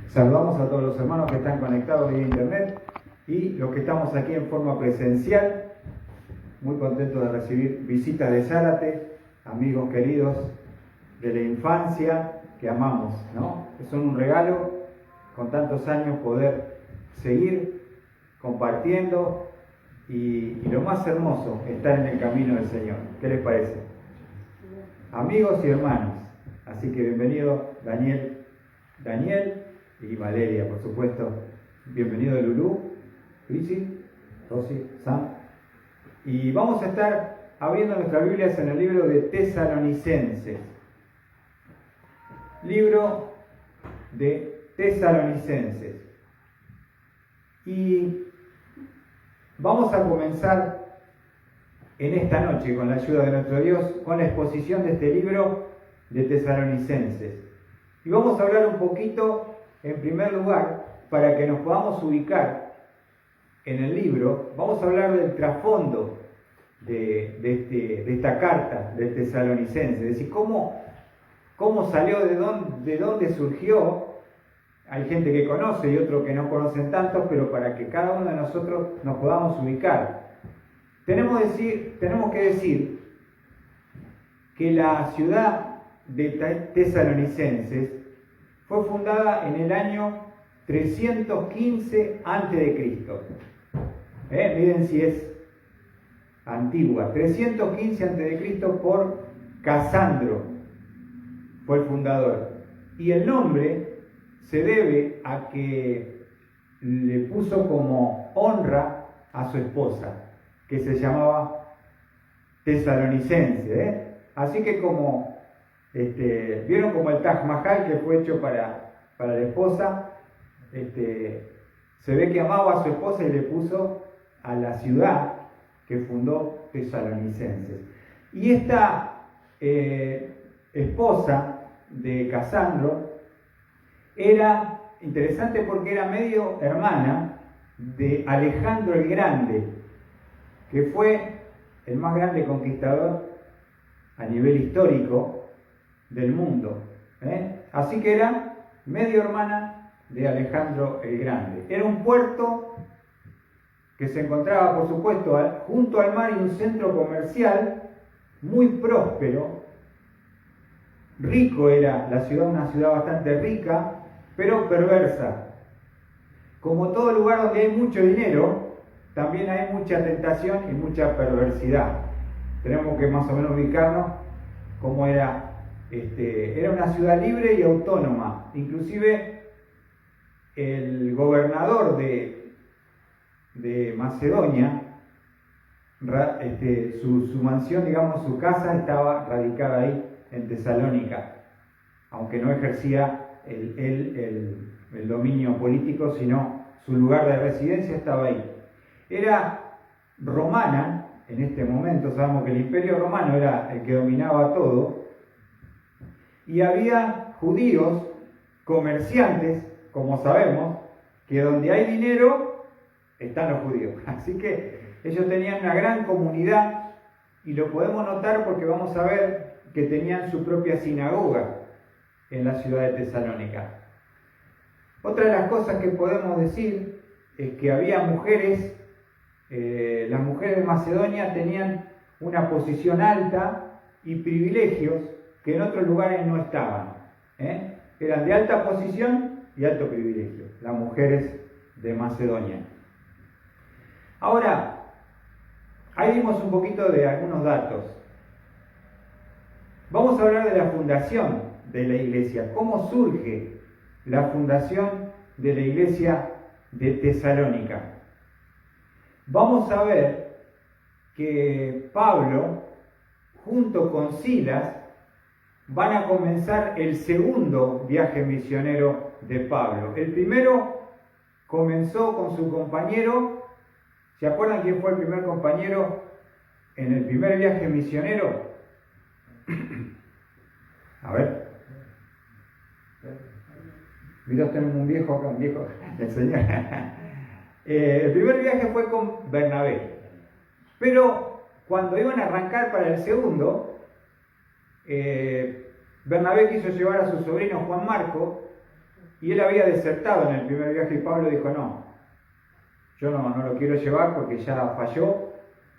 Saludamos a todos los hermanos que están conectados vía internet y los que estamos aquí en forma presencial. Muy contentos de recibir visitas de Zárate, amigos queridos de la infancia que amamos, ¿no? Son un regalo con tantos años poder seguir compartiendo y lo más hermoso, estar en el camino del Señor. ¿Qué les parece? Amigos y hermanos. Así que bienvenido Daniel y Valeria, por supuesto. Bienvenido Lulú, Luisi, Rosy, Sam. Y vamos a estar abriendo nuestras Biblias en el libro de Tesalonicenses. Libro de Tesalonicenses. Y vamos a comenzar en esta noche, con la ayuda de nuestro Dios, con la exposición de este libro de Tesalonicenses. Y vamos a hablar un poquito, en primer lugar, para que nos podamos ubicar en el libro, vamos a hablar del trasfondo de esta carta de Tesalonicenses, es decir, cómo salió, de dónde surgió. Hay gente que conoce y otros que no conocen tanto, pero para que cada uno de nosotros nos podamos ubicar. Tenemos que decir que la ciudad de Tesalonicenses fue fundada en el año 315 a.C. Miren si es antigua. 315 a.C. por Casandro fue el fundador. Y el nombre se debe a que le puso como honra a su esposa, que se llamaba Tesalonicense. Así que vieron como el Taj Mahal que fue hecho para la esposa, se ve que amaba a su esposa y le puso a la ciudad que fundó Tesalonicenses. Y esta esposa de Casandro era interesante porque era medio hermana de Alejandro el Grande, que fue el más grande conquistador a nivel histórico del mundo. Así que era medio hermana de Alejandro el Grande. Era un puerto que se encontraba, por supuesto, junto al mar y un centro comercial muy próspero. Rico era la ciudad, una ciudad bastante rica, pero perversa. Como todo lugar donde hay mucho dinero, también hay mucha tentación y mucha perversidad. Tenemos que más o menos ubicarnos cómo era. Era una ciudad libre y autónoma. Inclusive el gobernador de Macedonia, su mansión, digamos, su casa estaba radicada ahí en Tesalónica, aunque no ejercía el dominio político, sino su lugar de residencia estaba ahí. Era romana en este momento, sabemos que el Imperio Romano era el que dominaba todo, y había judíos, comerciantes, como sabemos, que donde hay dinero están los judíos. Así que ellos tenían una gran comunidad, y lo podemos notar porque vamos a ver que tenían su propia sinagoga en la ciudad de Tesalónica. Otra de las cosas que podemos decir es que había mujeres, las mujeres de Macedonia tenían una posición alta y privilegios que en otros lugares no estaban. Eran de alta posición y alto privilegio, las mujeres de Macedonia. Ahora, ahí vimos un poquito de algunos datos. Vamos a hablar de la fundación de la iglesia, cómo surge la fundación de la iglesia de Tesalónica. Vamos a ver que Pablo, junto con Silas, van a comenzar el segundo viaje misionero de Pablo. El primero comenzó con su compañero. ¿Se acuerdan quién fue el primer compañero en el primer viaje misionero? A ver. Mira, tenemos un viejo acá, el Señor. El primer viaje fue con Bernabé. Pero cuando iban a arrancar para el segundo, Bernabé quiso llevar a su sobrino Juan Marco y él había desertado en el primer viaje y Pablo dijo, no, yo no lo quiero llevar porque ya falló,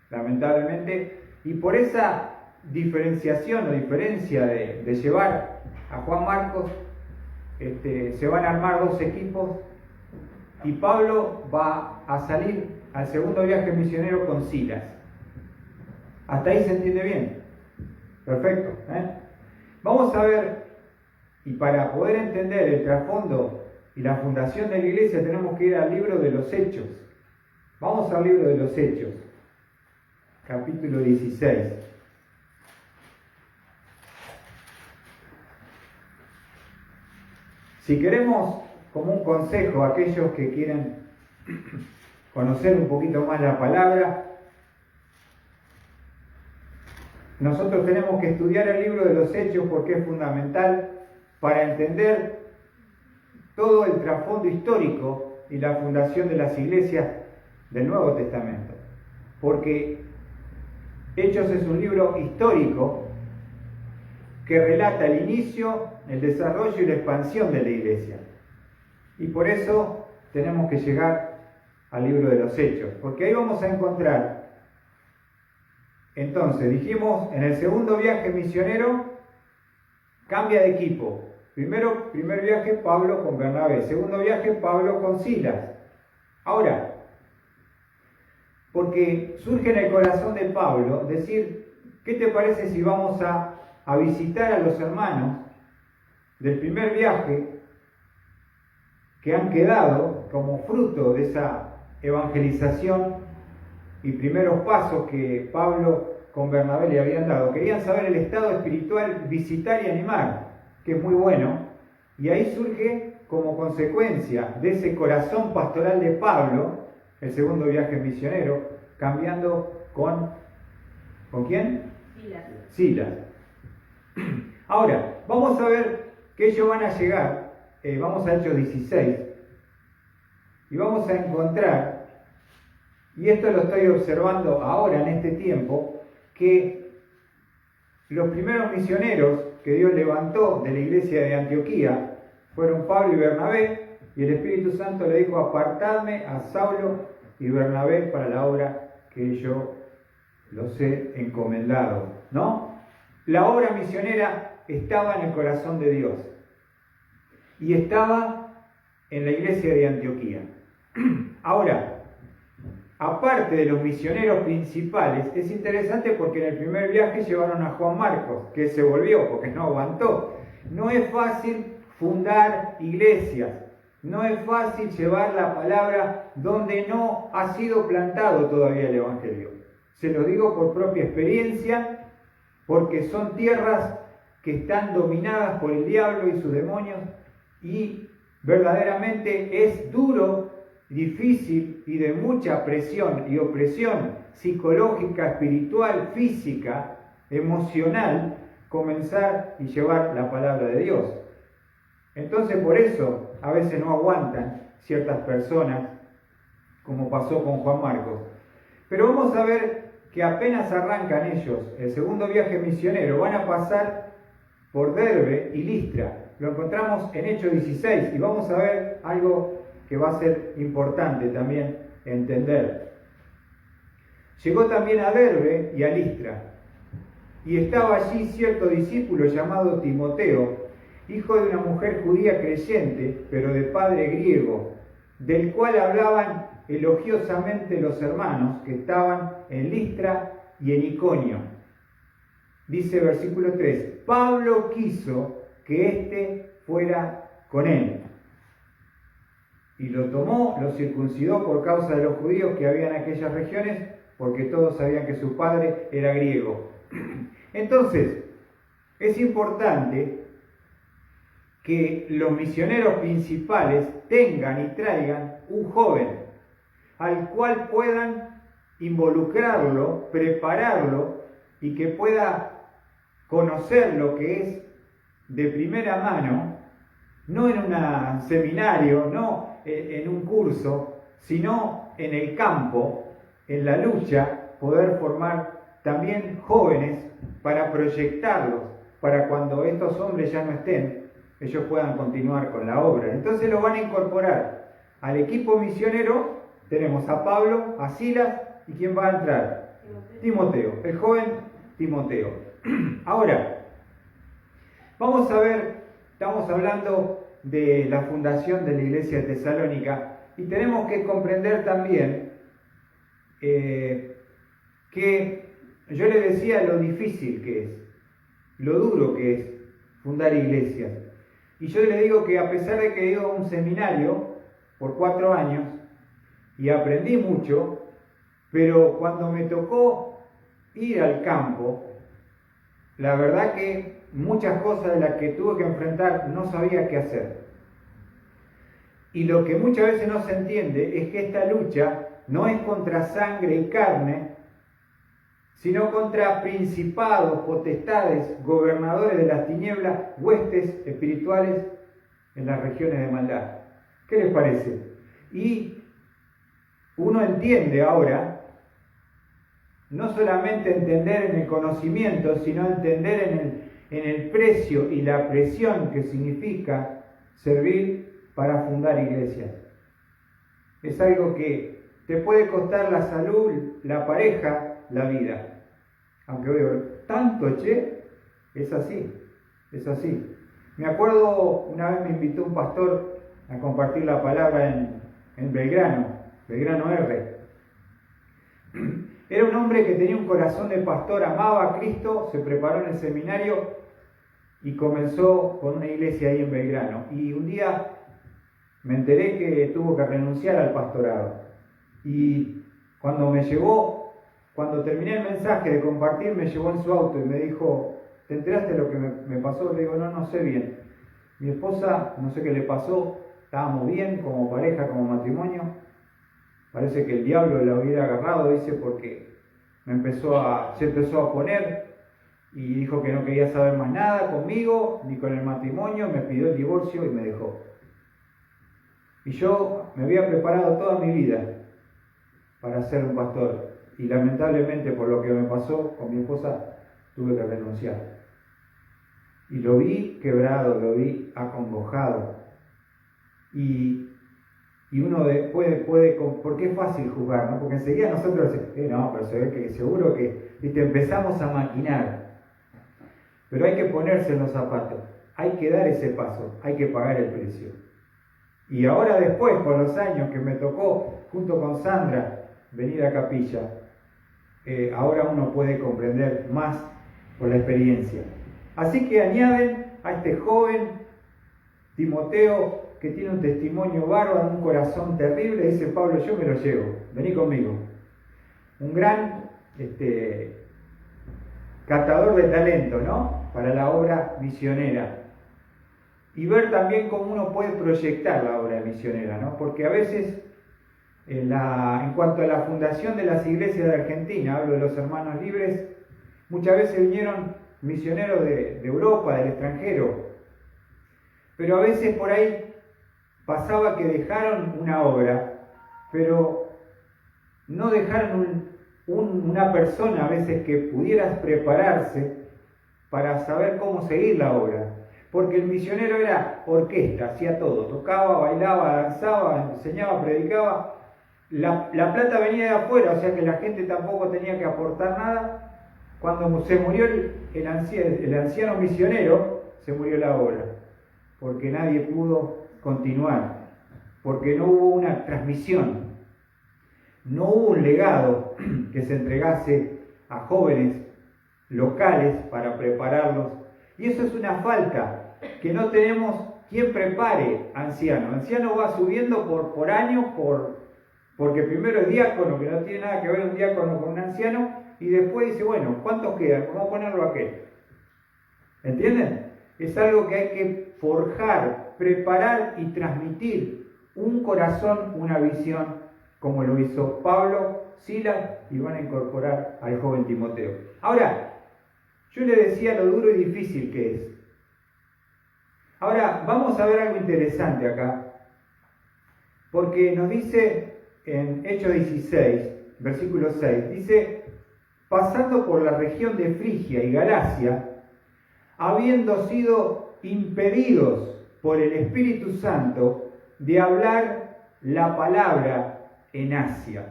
lamentablemente, y por esa diferenciación o diferencia de llevar a Juan Marcos, se van a armar dos equipos y Pablo va a salir al segundo viaje misionero con Silas. ¿Hasta ahí se entiende bien? Perfecto. Vamos a ver, y para poder entender el trasfondo y la fundación de la iglesia tenemos que ir al libro de los Hechos. Vamos al libro de los Hechos, capítulo 16. Si queremos, como un consejo a aquellos que quieren conocer un poquito más la palabra, nosotros tenemos que estudiar el libro de los Hechos porque es fundamental para entender todo el trasfondo histórico y la fundación de las iglesias del Nuevo Testamento. Porque Hechos es un libro histórico que relata el inicio, el desarrollo y la expansión de la iglesia. Y por eso tenemos que llegar al libro de los Hechos, porque ahí vamos a encontrar, entonces dijimos, en el segundo viaje misionero, cambia de equipo. Primer viaje Pablo con Bernabé, segundo viaje Pablo con Silas. Ahora, porque surge en el corazón de Pablo decir, ¿qué te parece si vamos a visitar a los hermanos del primer viaje que han quedado como fruto de esa evangelización y primeros pasos que Pablo con Bernabé le habían dado? Querían saber el estado espiritual, visitar y animar, que es muy bueno, y ahí surge como consecuencia de ese corazón pastoral de Pablo, el segundo viaje misionero, cambiando ¿con quién? Silas. Ahora, vamos a ver que ellos van a llegar, vamos a Hechos 16, y vamos a encontrar, y esto lo estoy observando ahora en este tiempo, que los primeros misioneros que Dios levantó de la iglesia de Antioquía fueron Pablo y Bernabé, y el Espíritu Santo le dijo, apartadme a Saulo y Bernabé para la obra que yo los he encomendado, ¿no? La obra misionera estaba en el corazón de Dios y estaba en la iglesia de Antioquía. Ahora, aparte de los misioneros principales, es interesante porque en el primer viaje llevaron a Juan Marcos, que se volvió porque no aguantó. No es fácil fundar iglesias, no es fácil llevar la palabra donde no ha sido plantado todavía el Evangelio. Se lo digo por propia experiencia, porque son tierras que están dominadas por el diablo y sus demonios, y verdaderamente es duro, difícil y de mucha presión y opresión psicológica, espiritual, física, emocional, comenzar y llevar la palabra de Dios. Entonces por eso a veces no aguantan ciertas personas, como pasó con Juan Marcos. Pero vamos a ver que apenas arrancan ellos el segundo viaje misionero, van a pasar por Derbe y Listra. Lo encontramos en Hechos 16 y vamos a ver algo que va a ser importante también entender. Llegó también a Derbe y a Listra, y estaba allí cierto discípulo llamado Timoteo, hijo de una mujer judía creyente, pero de padre griego, del cual hablaban elogiosamente los hermanos que estaban en Listra y en Iconio. Dice versículo 3, Pablo quiso que éste fuera con él. Y lo tomó, lo circuncidó por causa de los judíos que había en aquellas regiones, porque todos sabían que su padre era griego. Entonces, es importante que los misioneros principales tengan y traigan un joven al cual puedan involucrarlo, prepararlo y que pueda conocer lo que es de primera mano, no en un seminario, no en un curso, sino en el campo, en la lucha, poder formar también jóvenes para proyectarlos, para cuando estos hombres ya no estén, ellos puedan continuar con la obra. Entonces lo van a incorporar al equipo misionero. Tenemos a Pablo, a Silas, ¿y quién va a entrar? Timoteo, el joven Timoteo. Ahora, vamos a ver, estamos hablando de la fundación de la iglesia de Tesalónica y tenemos que comprender también que yo le decía lo difícil que es, lo duro que es fundar iglesias. Y yo le digo que a pesar de que he ido a un seminario por 4 años y aprendí mucho, pero cuando me tocó ir al campo, la verdad que muchas cosas de las que tuve que enfrentar no sabía qué hacer. Y lo que muchas veces no se entiende es que esta lucha no es contra sangre y carne, sino contra principados, potestades, gobernadores de las tinieblas, huestes espirituales en las regiones de maldad. ¿Qué les parece? Y uno entiende ahora, no solamente entender en el conocimiento, sino entender en el precio y la presión que significa servir para fundar iglesias. Es algo que te puede costar la salud, la pareja, la vida. Aunque digo, tanto es así, es así. Me acuerdo, una vez me invitó un pastor a compartir la palabra en Belgrano R. Era un hombre que tenía un corazón de pastor, amaba a Cristo, se preparó en el seminario y comenzó con una iglesia ahí en Belgrano. Y un día me enteré que tuvo que renunciar al pastorado. Y cuando terminé el mensaje de compartir, me llevó en su auto y me dijo, ¿te enteraste de lo que me pasó? Le digo, no sé bien. Mi esposa, no sé qué le pasó, estábamos bien como pareja, como matrimonio. Parece que el diablo la hubiera agarrado, dice, porque se empezó a poner y dijo que no quería saber más nada conmigo, ni con el matrimonio, me pidió el divorcio y me dejó. Y yo me había preparado toda mi vida para ser un pastor. Y lamentablemente por lo que me pasó con mi esposa tuve que renunciar. Y lo vi quebrado, lo vi acongojado. Y uno puede, porque es fácil juzgar, ¿no? Porque enseguida nosotros decimos, pero se ve que seguro que empezamos a maquinar. Pero hay que ponerse en los zapatos, hay que dar ese paso, hay que pagar el precio. Y ahora después, con los años que me tocó, junto con Sandra, venir a Capilla, ahora uno puede comprender más por la experiencia. Así que añaden a este joven Timoteo, que tiene un testimonio bárbaro, un corazón terrible, dice Pablo, yo me lo llevo, vení conmigo. Un gran catador de talento, ¿no? Para la obra misionera. Y ver también cómo uno puede proyectar la obra misionera, ¿no? Porque a veces, en cuanto a la fundación de las iglesias de Argentina, hablo de los hermanos libres, muchas veces vinieron misioneros de Europa, del extranjero, pero a veces por ahí pasaba que dejaron una obra, pero no dejaron una persona a veces que pudiera prepararse para saber cómo seguir la obra. Porque el misionero era orquesta, hacía todo, tocaba, bailaba, danzaba, enseñaba, predicaba. La plata venía de afuera, o sea que la gente tampoco tenía que aportar nada. Cuando se murió el anciano misionero, se murió la obra, porque nadie pudo continuar, porque no hubo una transmisión, no hubo un legado que se entregase a jóvenes locales para prepararlos. Y eso es una falta, que no tenemos quien prepare anciano. Anciano va subiendo por años, porque primero es diácono, que no tiene nada que ver un diácono con un anciano, y después dice, bueno, ¿cuántos quedan? Vamos a ponerlo a aquel. ¿Entienden? Es algo que hay que forjar, preparar y transmitir un corazón, una visión, como lo hizo Pablo, Silas, y van a incorporar al joven Timoteo. Ahora, yo le decía lo duro y difícil que es. Ahora, vamos a ver algo interesante acá, porque nos dice en Hechos 16, versículo 6, dice, pasando por la región de Frigia y Galacia, habiendo sido impedidos por el Espíritu Santo de hablar la palabra en Asia.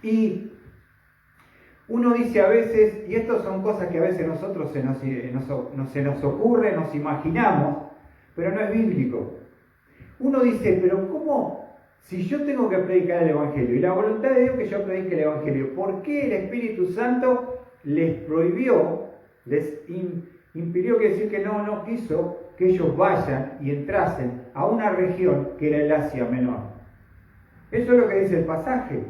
Y uno dice a veces, y estas son cosas que a veces nosotros se nos ocurre, nos imaginamos, pero no es bíblico. Uno dice, pero ¿cómo? Si yo tengo que predicar el Evangelio, y la voluntad de Dios es que yo predique el Evangelio, ¿por qué el Espíritu Santo les prohibió, les impidió, que decir que no quiso que ellos vayan y entrasen a una región que era el Asia Menor? Eso es lo que dice el pasaje.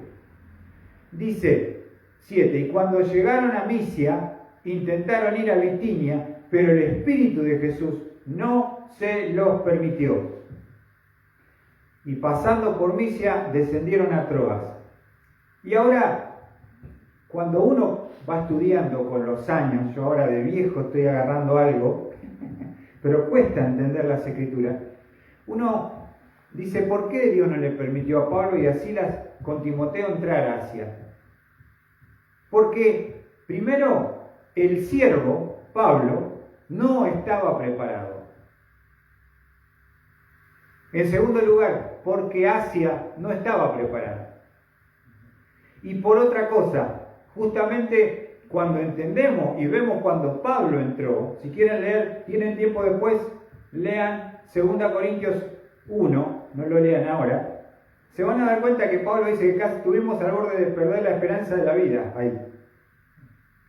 Dice 7, y cuando llegaron a Misia, intentaron ir a Bitinia, pero el Espíritu de Jesús no se los permitió. Y pasando por Misia, descendieron a Troas. Y ahora, cuando uno va estudiando con los años, yo ahora de viejo estoy agarrando algo, pero cuesta entender las Escrituras, uno dice, ¿por qué Dios no le permitió a Pablo y a Silas con Timoteo entrar a Asia? Porque, primero, el siervo, Pablo, no estaba preparado. En segundo lugar, porque Asia no estaba preparada. Y por otra cosa, justamente cuando entendemos y vemos cuando Pablo entró, si quieren leer, tienen tiempo después, lean 2 Corintios 1, no lo lean ahora, se van a dar cuenta que Pablo dice que casi estuvimos al borde de perder la esperanza de la vida ahí.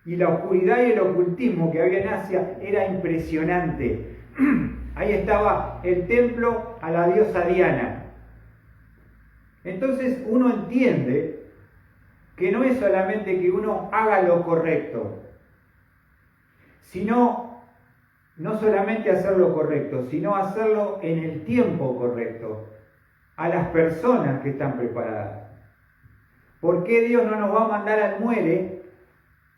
Y la oscuridad y el ocultismo que había en Asia era impresionante. Ahí estaba el templo a la diosa Diana. Entonces uno entiende que no es solamente que uno haga lo correcto, sino no solamente hacer lo correcto, sino hacerlo en el tiempo correcto, a las personas que están preparadas. ¿Por qué Dios no nos va a mandar al muere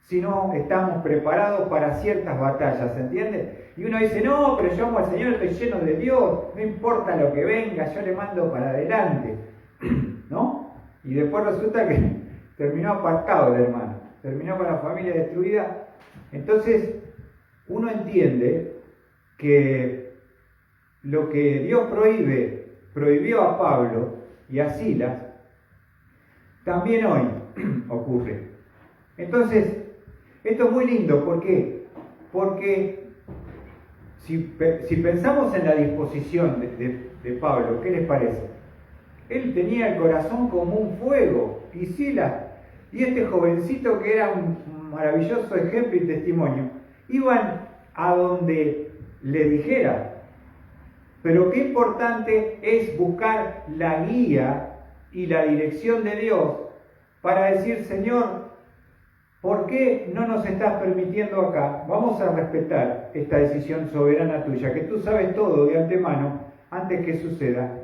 si no estamos preparados para ciertas batallas? ¿Se entiende? Y uno dice, no, pero yo amo al Señor, estoy lleno de Dios, no importa lo que venga, yo le mando para adelante, ¿no? Y después resulta que terminó apartado el hermano, terminó con la familia destruida. Entonces, uno entiende que lo que Dios prohibió a Pablo y a Silas, también hoy ocurre. Entonces, esto es muy lindo, ¿por qué? Porque si pensamos en la disposición de Pablo, ¿qué les parece? Él tenía el corazón como un fuego, y Silas, y este jovencito que era un maravilloso ejemplo y testimonio, iban a donde le dijera. Pero qué importante es buscar la guía y la dirección de Dios para decir, Señor, ¿por qué no nos estás permitiendo acá? Vamos a respetar esta decisión soberana tuya, que tú sabes todo de antemano antes que suceda.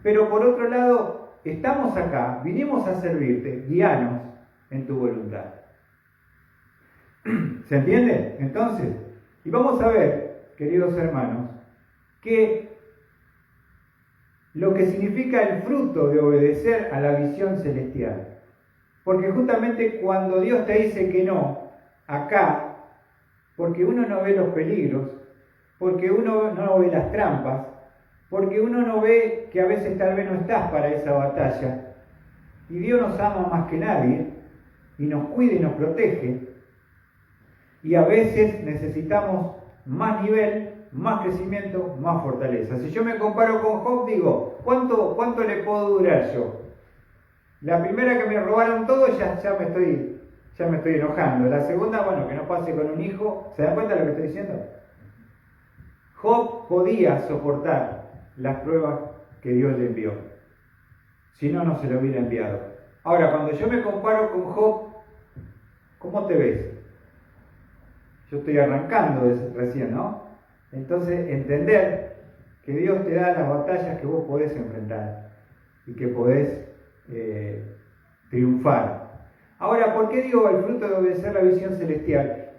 Pero por otro lado, estamos acá, vinimos a servirte, guíanos en tu voluntad. ¿Se entiende? Entonces, y vamos a ver, queridos hermanos, que lo que significa el fruto de obedecer a la visión celestial. Porque justamente cuando Dios te dice que no, acá, porque uno no ve los peligros, porque uno no ve las trampas, porque uno no ve que a veces tal vez no estás para esa batalla, y Dios nos ama más que nadie, y nos cuida y nos protege, y a veces necesitamos más nivel, más crecimiento, más fortaleza. Si yo me comparo con Job, digo, ¿cuánto le puedo durar yo? La primera que me robaron todo, ya me estoy enojando. La segunda, bueno, que no pase con un hijo. ¿Se dan cuenta de lo que estoy diciendo? Job podía soportar las pruebas que Dios le envió. Si no, no se lo hubiera enviado. Ahora, cuando yo me comparo con Job, ¿cómo te ves? Yo estoy arrancando recién, ¿no? Entonces, entender que Dios te da las batallas que vos podés enfrentar y que podés triunfar. Ahora, ¿por qué digo el fruto de obedecer la visión celestial?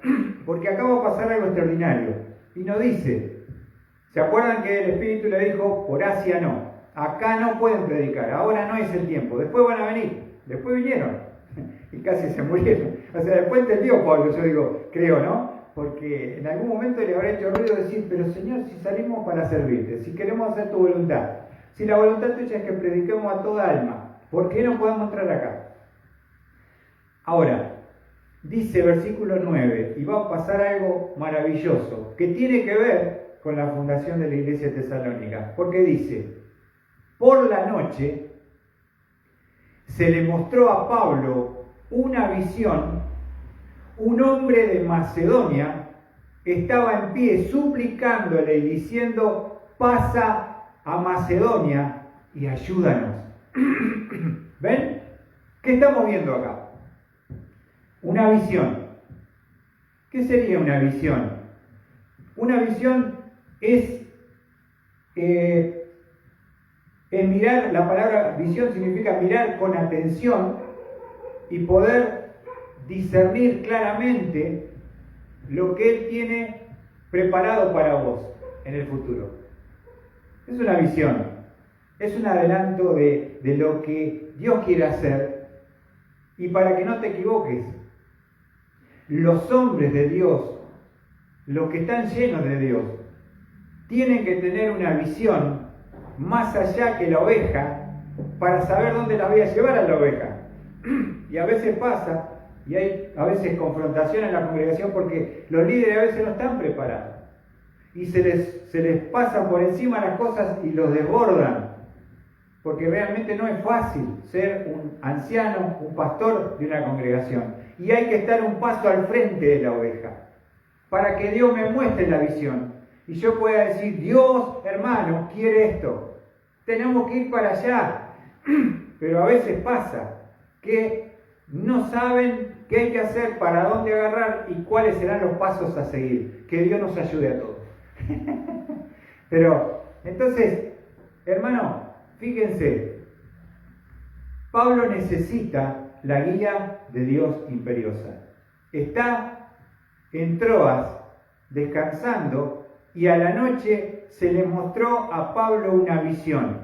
Porque acá va a pasar algo extraordinario. Y nos dice, ¿se acuerdan que el Espíritu le dijo, por Asia no? Acá no pueden predicar, ahora no es el tiempo, después van a venir. Después vinieron y casi se murieron. O sea, después entendió Pablo, yo digo, creo, ¿no? porque en algún momento le habrá hecho ruido decir, pero Señor, si salimos para servirte, si queremos hacer tu voluntad, si la voluntad tuya es que prediquemos a toda alma, ¿por qué no podemos entrar acá? Ahora, dice versículo 9, y va a pasar algo maravilloso, que tiene que ver con la fundación de la iglesia de Tesalónica, porque dice, por la noche se le mostró a Pablo una visión. Un hombre de Macedonia estaba en pie suplicándole y diciendo, pasa a Macedonia y ayúdanos. ¿Ven? ¿Qué estamos viendo acá? Una visión. ¿Qué sería una visión? Una visión es mirar, la palabra visión significa mirar con atención y poder discernir claramente lo que Él tiene preparado para vos en el futuro. Es una visión, es un adelanto de lo que Dios quiere hacer, y para que no te equivoques, los hombres de Dios, los que están llenos de Dios, tienen que tener una visión más allá que la oveja para saber dónde la voy a llevar a la oveja. Y a veces pasa, y hay a veces confrontación en la congregación porque los líderes a veces no están preparados. Y se les pasa por encima las cosas y los desbordan. Porque realmente no es fácil ser un anciano, un pastor de una congregación. Y hay que estar un paso al frente de la oveja, para que Dios me muestre la visión. Y yo pueda decir, Dios, hermano, quiere esto. Tenemos que ir para allá. Pero a veces pasa que no saben qué hay que hacer, para dónde agarrar y cuáles serán los pasos a seguir. Que Dios nos ayude a todos. Pero, entonces, hermano, fíjense, Pablo necesita la guía de Dios imperiosa. Está en Troas descansando y a la noche se le mostró a Pablo una visión.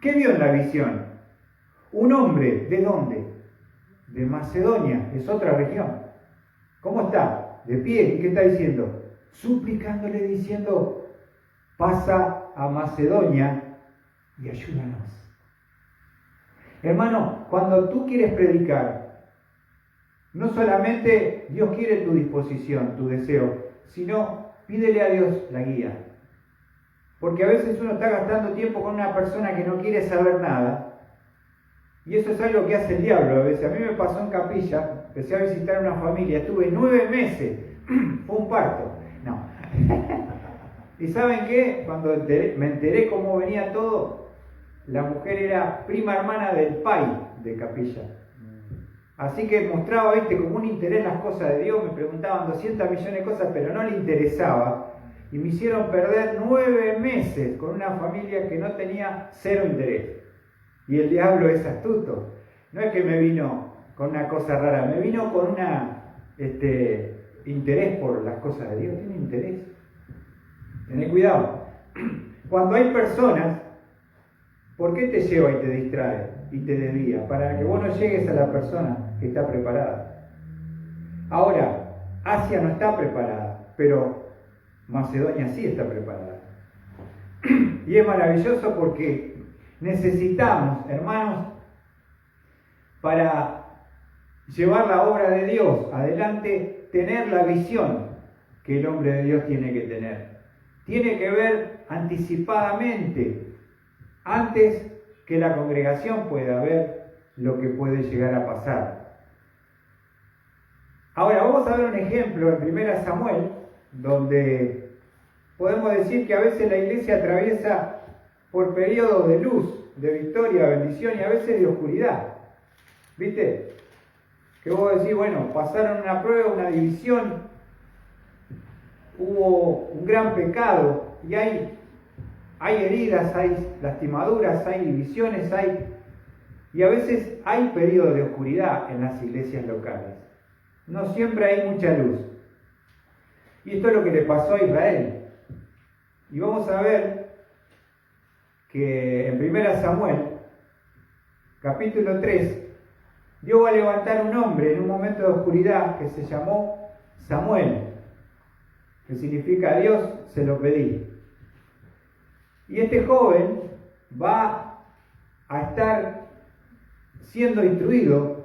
¿Qué vio en la visión? Un hombre, ¿de dónde? De Macedonia, es otra región. ¿Cómo está? De pie. ¿Y qué está diciendo? Suplicándole, diciendo, pasa a Macedonia y ayúdanos. Hermano, cuando tú quieres predicar, no solamente Dios quiere tu disposición, tu deseo, sino pídele a Dios la guía. Porque a veces uno está gastando tiempo con una persona que no quiere saber nada, y eso es algo que hace el diablo a veces. A mí me pasó en Capilla, empecé a visitar una familia, estuve 9 meses, fue un parto. No. ¿Y saben qué? Cuando me enteré cómo venía todo, la mujer era prima hermana del pai de Capilla. Así que mostraba, como un interés en las cosas de Dios, me preguntaban 200 millones de cosas, pero no le interesaba. Y me hicieron perder 9 meses con una familia que no tenía cero interés. Y el diablo es astuto. No es que me vino con una cosa rara, me vino con interés por las cosas de Dios. Tiene interés. Tened cuidado. Cuando hay personas, ¿por qué te lleva y te distrae y te desvía? Para que vos no llegues a la persona que está preparada. Ahora, Asia no está preparada, pero Macedonia sí está preparada. Y es maravilloso porque necesitamos, hermanos, para llevar la obra de Dios adelante, tener la visión que el hombre de Dios tiene que tener. Tiene que ver anticipadamente, antes que la congregación pueda ver lo que puede llegar a pasar. Ahora vamos a ver un ejemplo en 1 Samuel, donde podemos decir que a veces la iglesia atraviesa por periodos de luz, de victoria, bendición y a veces de oscuridad. ¿Viste? Que vos decís, bueno, pasaron una prueba, una división, hubo un gran pecado y hay heridas, hay lastimaduras, hay divisiones, y a veces hay periodos de oscuridad en las iglesias locales. No siempre hay mucha luz. Y esto es lo que le pasó a Israel. Y vamos a ver que en 1 Samuel, capítulo 3, Dios va a levantar un hombre en un momento de oscuridad que se llamó Samuel. que significa a Dios se lo pedí. Y este joven va a estar siendo instruido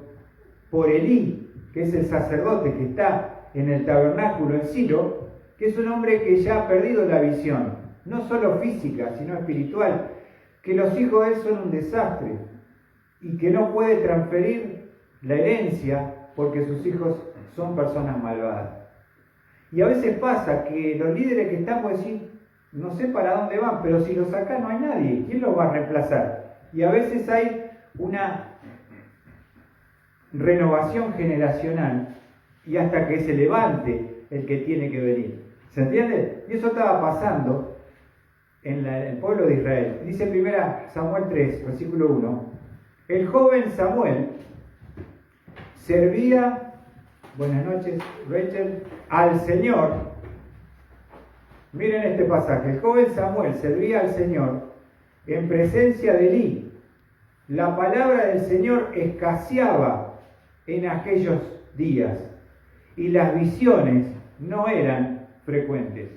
por Elí, que es el sacerdote que está en el tabernáculo en Silo, que es un hombre que ya ha perdido la visión, no solo física, sino espiritual, que los hijos de él son un desastre y que no puede transferir la herencia porque sus hijos son personas malvadas. Y a veces pasa que los líderes que están pueden decir, no sé para dónde van, pero si los sacan no hay nadie, ¿quién los va a reemplazar? Y a veces hay una renovación generacional y hasta que se levante el que tiene que venir. ¿Se entiende? Y eso estaba pasando en el pueblo de Israel. Dice 1 Samuel 3, versículo 1, el joven Samuel servía, buenas noches Rachel, al Señor. Miren este pasaje, el joven Samuel servía al Señor en presencia de Elí. La palabra del Señor escaseaba en aquellos días y las visiones no eran frecuentes.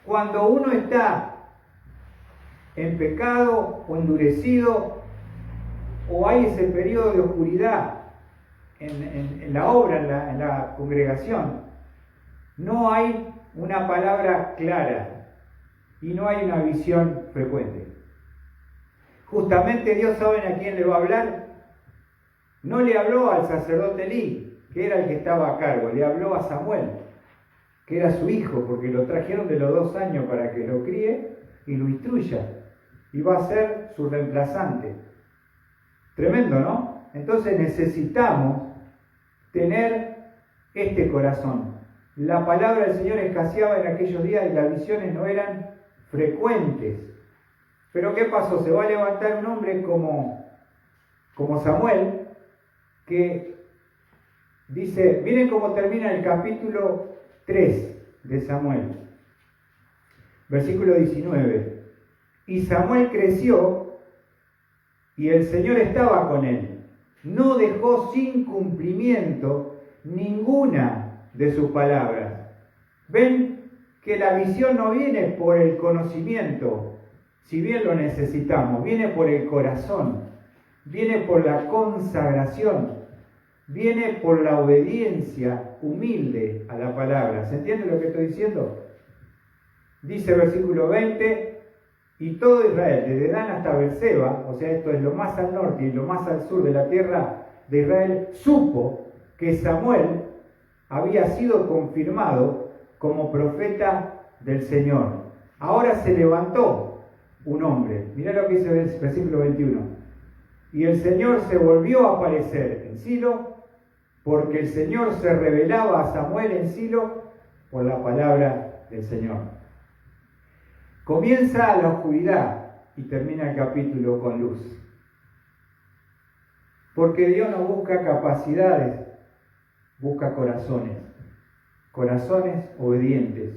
Cuando uno está en pecado o endurecido o hay ese periodo de oscuridad en la obra, en la congregación, no hay una palabra clara y no hay una visión frecuente. Justamente Dios, ¿saben a quién le va a hablar? No le habló al sacerdote Elí, que era el que estaba a cargo, le habló a Samuel, que era su hijo, porque lo trajeron de los 2 años para que lo críe y lo instruya, y va a ser su reemplazante. Tremendo, ¿no? Entonces necesitamos tener este corazón. La palabra del Señor escaseaba en aquellos días y las visiones no eran frecuentes. Pero ¿qué pasó? Se va a levantar un hombre como Samuel, que dice, miren cómo termina el capítulo 3 de Samuel, versículo 19. Y Samuel creció y el Señor estaba con él. No dejó sin cumplimiento ninguna de sus palabras. Ven que la visión no viene por el conocimiento, si bien lo necesitamos, viene por el corazón, viene por la consagración, viene por la obediencia humilde a la palabra. ¿Se entiende lo que estoy diciendo? Dice versículo 20, y todo Israel, desde Dan hasta Beerseba, o sea, esto es lo más al norte y lo más al sur de la tierra de Israel, supo que Samuel había sido confirmado como profeta del Señor. Ahora se levantó un hombre. Mirá lo que dice el versículo 21. Y el Señor se volvió a aparecer en Silo, porque el Señor se revelaba a Samuel en Silo por la palabra del Señor. Comienza la oscuridad y termina el capítulo con luz. Porque Dios no busca capacidades, busca corazones. Corazones obedientes,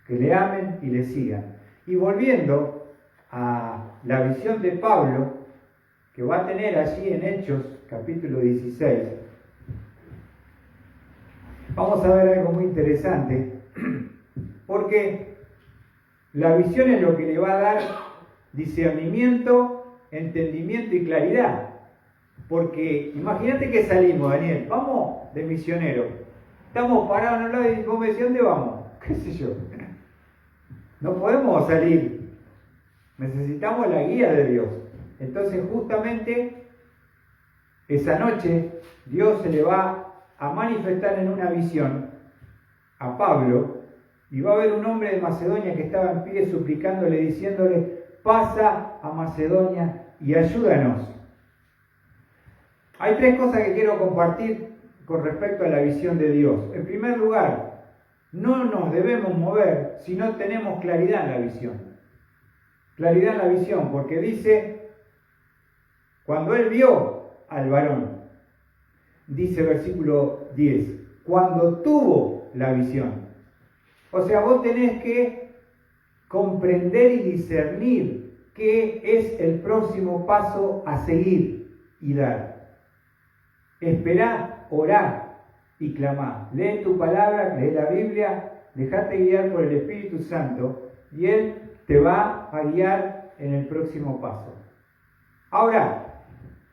que le amen y le sigan. Y volviendo a la visión de Pablo, que va a tener allí en Hechos, capítulo 16, vamos a ver algo muy interesante, porque la visión es lo que le va a dar discernimiento, entendimiento y claridad. Porque imagínate que salimos, Daniel, vamos de misionero, estamos parados en un lado y vos me decís, ¿dónde vamos? ¿Qué sé yo? No podemos salir, necesitamos la guía de Dios. Entonces justamente esa noche Dios se le va a manifestar en una visión a Pablo, y va a haber un hombre de Macedonia que estaba en pie suplicándole, diciéndole, pasa a Macedonia y ayúdanos. Hay 3 cosas que quiero compartir con respecto a la visión de Dios. En primer lugar, no nos debemos mover si no tenemos claridad en la visión. Claridad en la visión, porque dice, cuando él vio al varón, dice versículo 10, cuando tuvo la visión. O sea, vos tenés que comprender y discernir qué es el próximo paso a seguir y dar. Esperá, orá y clamá. Lee tu palabra, lee la Biblia dejate guiar por el Espíritu Santo y Él te va a guiar en el próximo paso. Ahora,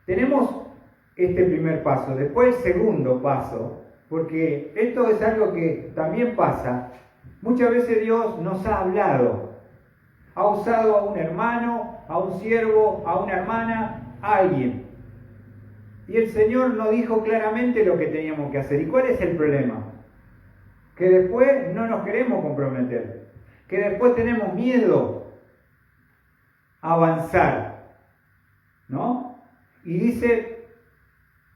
tenemos este primer paso, después el segundo paso, porque esto es algo que también pasa. Muchas veces Dios nos ha hablado, ha usado a un hermano, a un siervo, a una hermana, a alguien. Y el Señor nos dijo claramente lo que teníamos que hacer. ¿Y cuál es el problema? Que después no nos queremos comprometer, que después tenemos miedo a avanzar, ¿no? Y dice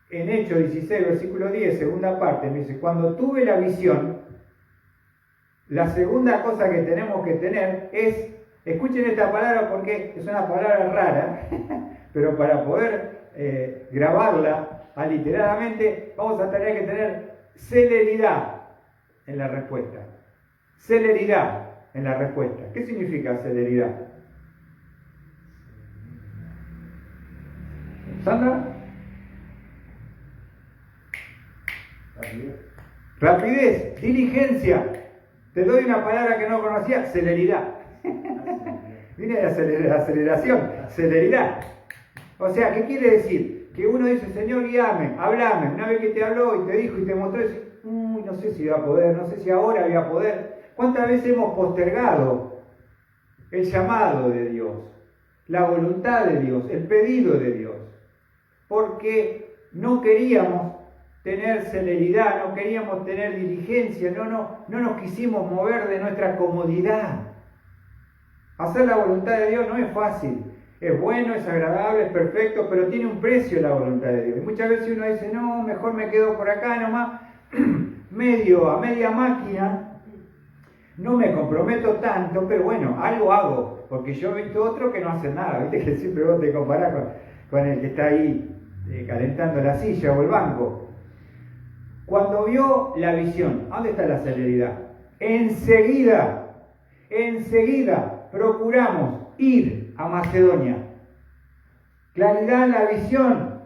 en Hechos 16, versículo 10, segunda parte, me dice, cuando tuve la visión, la segunda cosa que tenemos que tener es, escuchen esta palabra porque es una palabra rara, pero para poder grabarla aliteradamente, vamos a tener que tener celeridad en la respuesta. Celeridad en la respuesta. ¿Qué significa celeridad? ¿Sandra? Rapidez, diligencia. Te doy una palabra que no conocía, celeridad. Viene de aceleración, celeridad. O sea, ¿qué quiere decir? Que uno dice, Señor, guíame, háblame. Una vez que te habló y te dijo y te mostró, dice, no sé si voy a poder, no sé si ahora voy a poder. ¿Cuántas veces hemos postergado el llamado de Dios, la voluntad de Dios, el pedido de Dios? Porque no queríamos tener celeridad, no queríamos tener diligencia, no nos quisimos mover de nuestra comodidad. Hacer la voluntad de Dios no es fácil. Es bueno, es agradable, es perfecto, pero tiene un precio la voluntad de Dios. Y muchas veces uno dice, no, mejor me quedo por acá nomás, a media máquina, no me comprometo tanto, pero bueno, algo hago, porque yo he visto otro que no hace nada, viste que siempre vos te comparás con el que está ahí calentando la silla o el banco. Cuando vio la visión, ¿dónde está la celeridad? Enseguida procuramos ir a Macedonia. Claridad en la visión,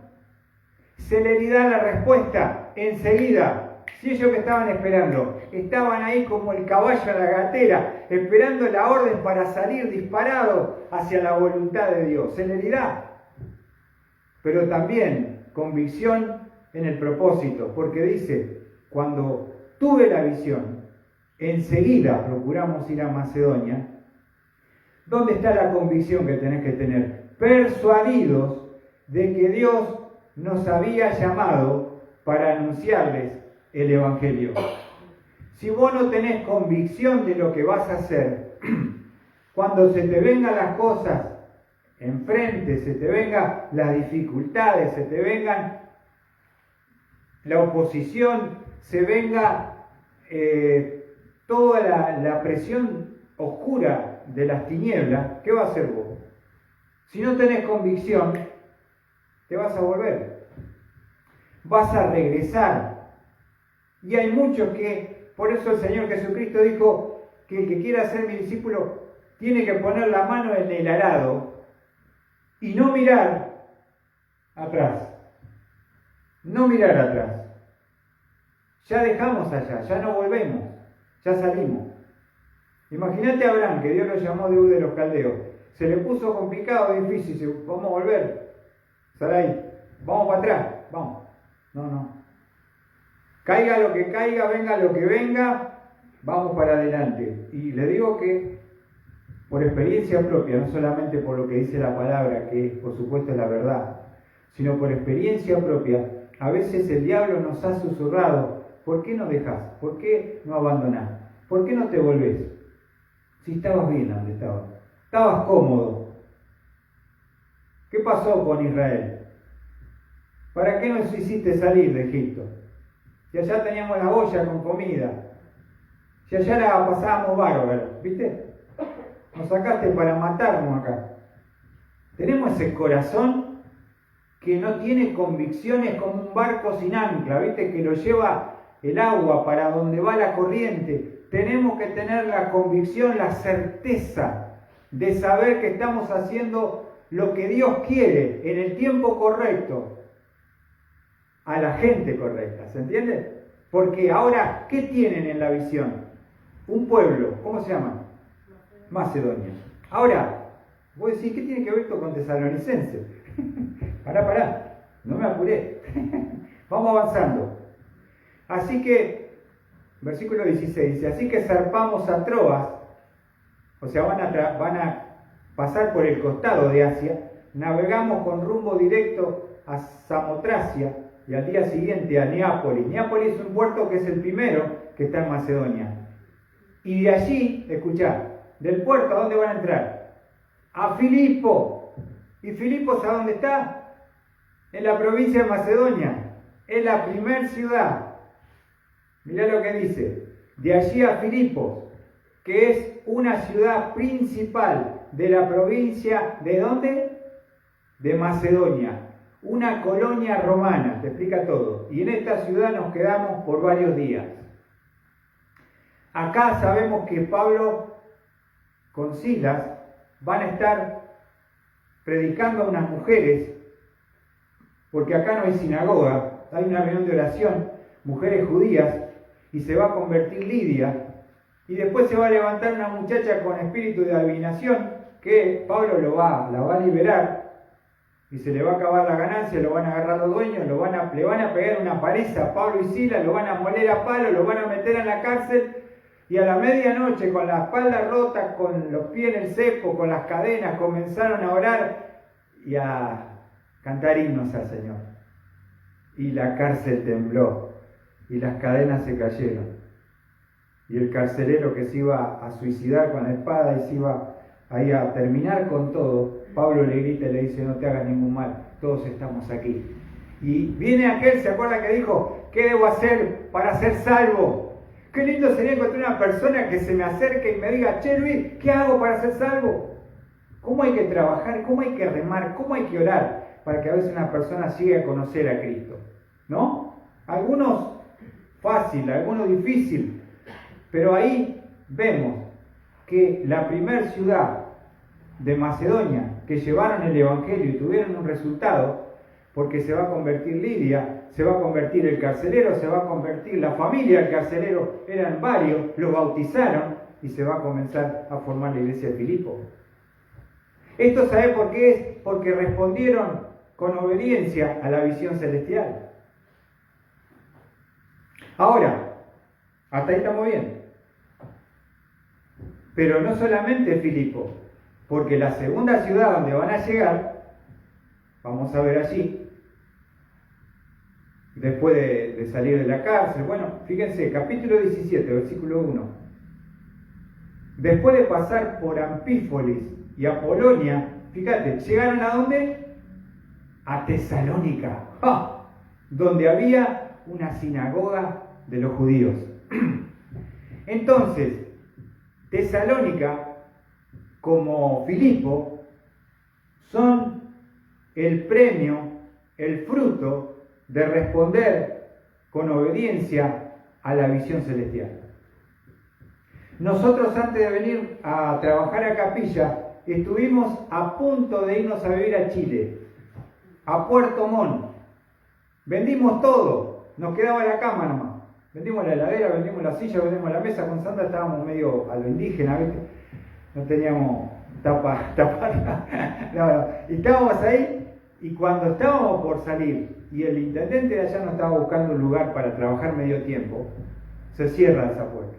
celeridad en la respuesta, enseguida. Si ellos que estaban esperando, estaban ahí como el caballo en la gatera, esperando la orden para salir disparado hacia la voluntad de Dios. Celeridad, pero también convicción en el propósito, porque dice, cuando tuve la visión, enseguida procuramos ir a Macedonia. ¿Dónde está la convicción que tenés que tener? Persuadidos de que Dios nos había llamado para anunciarles el Evangelio. Si vos no tenés convicción de lo que vas a hacer, cuando se te vengan las cosas enfrente, se te vengan las dificultades, se te vengan la oposición, se venga toda la presión oscura de las tinieblas, ¿qué va a hacer vos? Si no tenés convicción, te vas a volver. Vas a regresar. Y hay muchos que, por eso el Señor Jesucristo dijo que el que quiera ser mi discípulo tiene que poner la mano en el arado y no mirar atrás. No mirar atrás. Ya dejamos allá, ya no volvemos, ya salimos. Imagínate a Abraham, que Dios lo llamó de Ur de los Caldeos. Se le puso complicado, difícil, dice, vamos a volver. Sarai, vamos para atrás, vamos. No. Caiga lo que caiga, venga lo que venga, vamos para adelante. Y le digo que por experiencia propia, no solamente por lo que dice la palabra, que por supuesto es la verdad, sino por experiencia propia, a veces el diablo nos ha susurrado, ¿por qué no dejás? ¿Por qué no abandonás? ¿Por qué no te volvés? Si estabas bien donde estabas cómodo. ¿Qué pasó con Israel? ¿Para qué nos hiciste salir de Egipto? Si allá teníamos la olla con comida, si allá la pasábamos bárbaro, ¿viste? Nos sacaste para matarnos acá. Tenemos ese corazón que no tiene convicciones, como un barco sin ancla, ¿viste? Que lo lleva el agua para donde va la corriente. Tenemos que tener la convicción, la certeza de saber que estamos haciendo lo que Dios quiere en el tiempo correcto, a la gente correcta, ¿se entiende? Porque ahora, ¿qué tienen en la visión? un pueblo, ¿cómo se llama? Macedonia. Ahora, vos decís, ¿qué tiene que ver esto con Tesalonicenses? Pará, no me apuré. Vamos avanzando. Así que, versículo 16 dice, así que zarpamos a Troas, o sea, van a pasar por el costado de Asia, navegamos con rumbo directo a Samotracia y al día siguiente a Neápolis. Neápolis es un puerto que es el primero que está en Macedonia. Y de allí, escuchá, del puerto, ¿a dónde van a entrar? A Filipo. ¿Y Filipos a dónde está? En la provincia de Macedonia. Es la primer ciudad. Mirá lo que dice. De allí a Filipos, que es una ciudad principal de la provincia, ¿de dónde? De Macedonia. Una colonia romana, te explica todo. Y en esta ciudad nos quedamos por varios días. Acá sabemos que Pablo con Silas van a estar predicando a unas mujeres, porque acá no hay sinagoga, hay una reunión de oración, mujeres judías, y se va a convertir Lidia, y después se va a levantar una muchacha con espíritu de adivinación, que Pablo la va a liberar, y se le va a acabar la ganancia, lo van a agarrar los dueños, le van a pegar una paliza a Pablo y Silas, lo van a moler a palo, lo van a meter en la cárcel, y a la medianoche, con la espalda rota, con los pies en el cepo, con las cadenas, comenzaron a orar y a cantar himnos al Señor. Y la cárcel tembló, y las cadenas se cayeron. Y el carcelero que se iba a suicidar con la espada y se iba ahí a terminar con todo, Pablo le grita y le dice, no te hagas ningún mal, todos estamos aquí. Y viene aquel, ¿se acuerda que dijo, qué debo hacer para ser salvo? Qué lindo sería encontrar una persona que se me acerque y me diga, che Luis, ¿qué hago para ser salvo? ¿Cómo hay que trabajar? ¿Cómo hay que remar? ¿Cómo hay que orar para que a veces una persona llegue a conocer a Cristo? ¿No? Algunos fácil, algunos difícil, pero ahí vemos que la primer ciudad de Macedonia que llevaron el Evangelio y tuvieron un resultado, porque se va a convertir Lidia, se va a convertir el carcelero, se va a convertir la familia del carcelero, eran varios, los bautizaron y se va a comenzar a formar la iglesia de Filipo. Esto ¿sabe por qué es? Porque respondieron con obediencia a la visión celestial. Ahora, hasta ahí estamos bien. Pero no solamente Filipo, porque la segunda ciudad donde van a llegar, vamos a ver allí, después de salir de la cárcel, bueno, fíjense, capítulo 17, versículo 1. Después de pasar por Anfípolis y Apolonia, fíjate, ¿llegaron a dónde? A Tesalónica, donde había una sinagoga de los judíos. Entonces, Tesalónica, como Filipo, son el premio, el fruto de responder con obediencia a la visión celestial. Nosotros antes de venir a trabajar a Capilla, estuvimos a punto de irnos a vivir a Chile, a Puerto Montt. Vendimos todo, nos quedaba la cama nomás. Vendimos la heladera, vendimos la silla, vendimos la mesa. Con Sandra estábamos medio a lo indígena, ¿viste? No teníamos tapa. No. Y estábamos ahí, y cuando estábamos por salir, y el intendente de allá nos estaba buscando un lugar para trabajar medio tiempo, se cierra esa puerta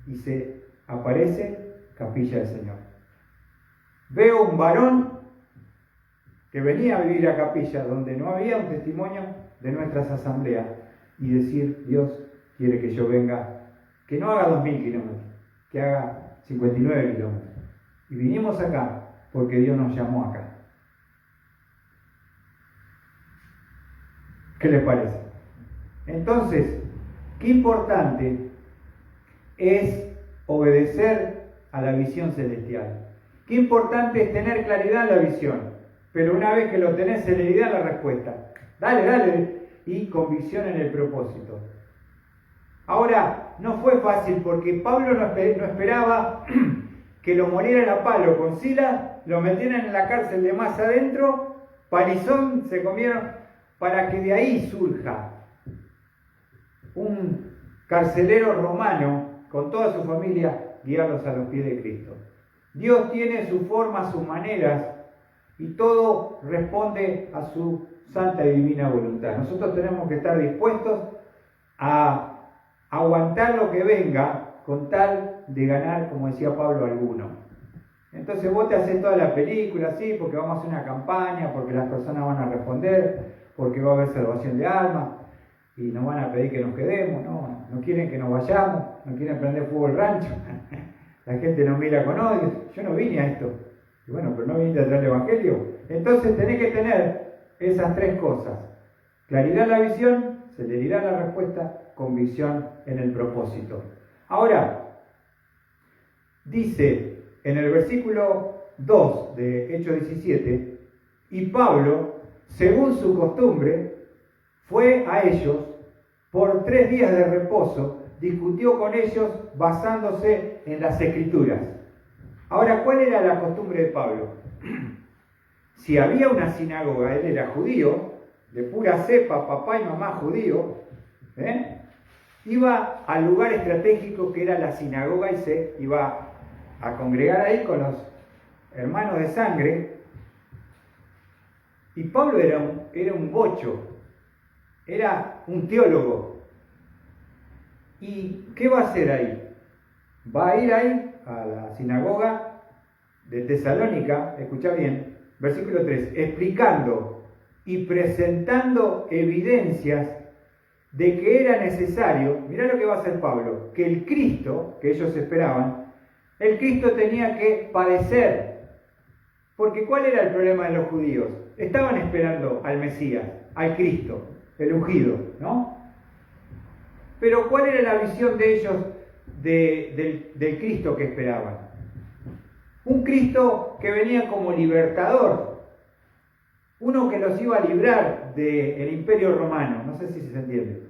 y se aparece Capilla del Señor. Veo un varón que venía a vivir a Capilla, donde no había un testimonio de nuestras asambleas, y decir, Dios quiere que yo venga, que no haga 2000 kilómetros, que haga 59 kilómetros. Y vinimos acá porque Dios nos llamó acá. ¿Qué les parece? Entonces, qué importante es obedecer a la visión celestial. Qué importante es tener claridad en la visión, pero una vez que lo tenés, celeridad en la respuesta. Dale, y convicción en el propósito. Ahora, no fue fácil porque Pablo no esperaba que lo molieran a palo con Silas, lo metieran en la cárcel de más adentro, palizón, se comieron, para que de ahí surja un carcelero romano con toda su familia, guiarlos a los pies de Cristo. Dios tiene su forma, sus maneras, y todo responde a su santa y divina voluntad. Nosotros tenemos que estar dispuestos a aguantar lo que venga con tal de ganar, como decía Pablo, alguno. Entonces vos te haces toda la película, sí, porque vamos a hacer una campaña, porque las personas van a responder, porque va a haber salvación de almas, y nos van a pedir que nos quedemos, no quieren que nos vayamos, no quieren prender fuego el rancho, la gente nos mira con odio, yo no vine a esto, y bueno, pero no viniste a traer el Evangelio. Entonces tenés que tener esas tres cosas: claridad en la visión, celeridad en la respuesta, convicción en el propósito. Ahora, dice en el versículo 2 de Hechos 17, y Pablo, según su costumbre, fue a ellos por 3 días de reposo, discutió con ellos basándose en las Escrituras. Ahora, ¿cuál era la costumbre de Pablo? Si había una sinagoga, él era judío, de pura cepa, papá y mamá judío, iba al lugar estratégico que era la sinagoga y se iba a congregar ahí con los hermanos de sangre. Y Pablo era un bocho, era un teólogo. ¿Y qué va a hacer ahí? Va a ir ahí a la sinagoga de Tesalónica, escucha bien, versículo 3, explicando y presentando evidencias de que era necesario, mirá lo que va a hacer Pablo, que el Cristo, que ellos esperaban, el Cristo tenía que padecer. Porque ¿cuál era el problema de los judíos? Estaban esperando al Mesías, al Cristo, el ungido, ¿no? Pero ¿cuál era la visión de ellos del Cristo que esperaban? Un Cristo que venía como libertador, uno que los iba a librar del imperio romano, no sé si se entiende.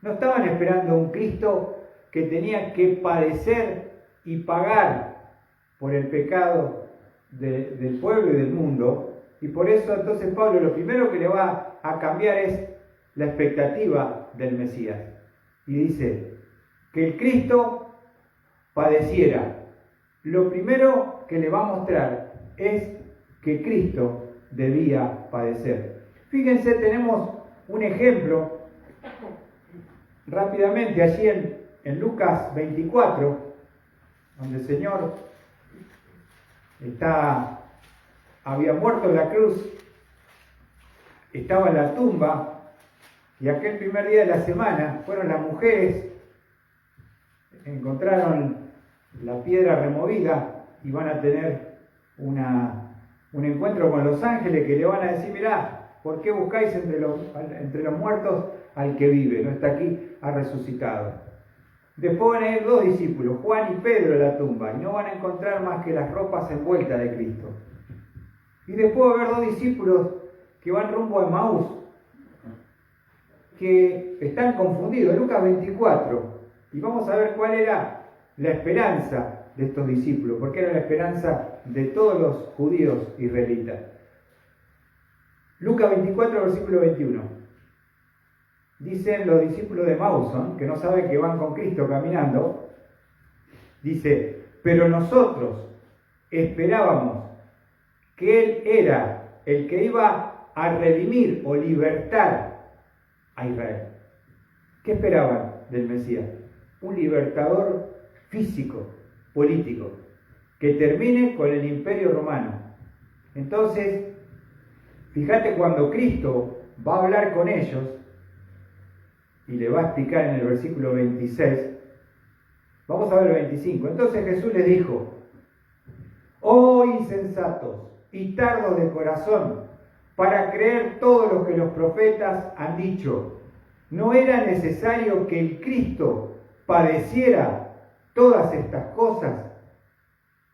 No estaban esperando un Cristo que tenía que padecer y pagar por el pecado del pueblo y del mundo, y por eso entonces Pablo lo primero que le va a cambiar es la expectativa del Mesías. Y dice que el Cristo padeciera. Lo primero que le va a mostrar es que Cristo debía padecer. Fíjense, tenemos un ejemplo rápidamente allí en Lucas 24, donde el Señor había muerto en la cruz, estaba en la tumba, y aquel primer día de la semana fueron las mujeres, encontraron la piedra removida y van a tener un encuentro con los ángeles que le van a decir: mirá, ¿por qué buscáis entre los muertos al que vive? No está aquí, ha resucitado. Después van a ir 2 discípulos, Juan y Pedro, a la tumba, y no van a encontrar más que las ropas envueltas de Cristo. Y después va a haber 2 discípulos que van rumbo a Emaús, que están confundidos, Lucas 24, y vamos a ver cuál era la esperanza de estos discípulos, porque era la esperanza de todos los judíos israelitas. Lucas 24, versículo 21. Dicen los discípulos de Emaús, que no saben que van con Cristo caminando, dice: pero nosotros esperábamos que Él era el que iba a redimir o libertar a Israel. ¿Qué esperaban del Mesías? Un libertador físico, político, que termine con el imperio romano. Entonces, fíjate, cuando Cristo va a hablar con ellos, y le va a explicar en el versículo 26, vamos a ver el 25. Entonces Jesús les dijo: oh insensatos y tardos de corazón, para creer todo lo que los profetas han dicho. ¿No era necesario que el Cristo padeciera todas estas cosas